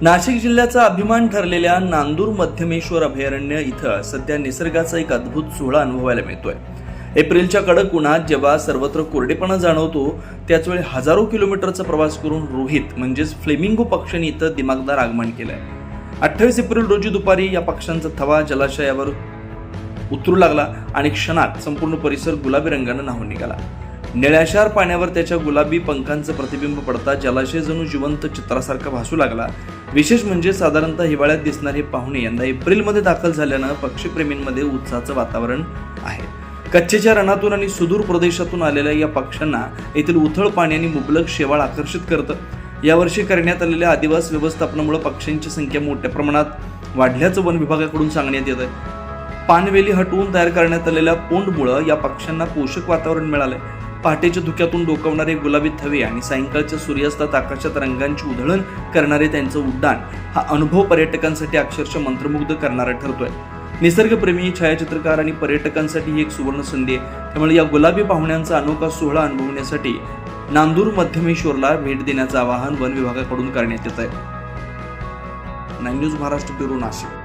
नाशिक जिल्ह्याचा अभिमान ठरलेल्या नांदूर मध्यमेश्वर अभयारण्य इथं सध्या निसर्गाचा एक अद्भुत सोहळा अनुभवायला मिळतोय। एप्रिलच्या कडक उन्हात जेव्हा सर्वत्र कोरडेपणा जाणवतो त्याचवेळी हजारो किलोमीटरचा प्रवास करून रोहित म्हणजेच फ्लेमिंगो पक्ष्यांनी इथं दिमागदार आगमन केलंय। 28 एप्रिल रोजी दुपारी या पक्ष्यांचा थवा जलाशयावर उतरू लागला आणि क्षणात संपूर्ण परिसर गुलाबी रंगाने न्हाऊन निघाला। निळ्याशार पाण्यावर त्याच्या गुलाबी पंखांचं प्रतिबिंब पडता जलाशय जणू जिवंत चित्रासारखा भासू लागला। विशेष म्हणजे साधारणतः हिवाळ्यात दिसणारे हे पाहुणे यंदा एप्रिलमध्ये दाखल झाल्यानं पक्षीप्रेमींमध्ये उत्साहाचं वातावरण आहे। कच्छच्या रणातून आणि सुदूर प्रदेशातून आलेल्या या पक्ष्यांना येथील उथळ पाणी आणि मुबलक शेवाळ आकर्षित करतं। यावर्षी करण्यात आलेल्या आदिवास व्यवस्थापनामुळे पक्ष्यांची संख्या मोठ्या प्रमाणात वाढल्याचं वन विभागाकडून सांगण्यात येत आहे। पानवेली हटवून तयार करण्यात आलेल्या पोंडमुळे या पक्ष्यांना पोषक वातावरण मिळालंय। पहाटेच्या धुक्यातून डोकावणारे गुलाबी थवे आणि सायंकाळच्या सूर्यास्तात आकाशात रंगांची उधळण करणारे त्यांचं उड्डाण हा अनुभव पर्यटकांसाठी अक्षरशः मंत्रमुग्ध करणारा ठरतोय। निसर्गप्रेमी, छायाचित्रकार आणि पर्यटकांसाठी ही एक सुवर्ण संधी आहे। त्यामुळे या गुलाबी पाहुण्यांचा अनोखा सोहळा अनुभवण्यासाठी नांदूर मध्यमेश्वरला भेट देण्याचं आवाहन वन विभागाकडून करण्यात येत आहे। 9 न्यूज महाराष्ट्र ब्युरो, नाशिक।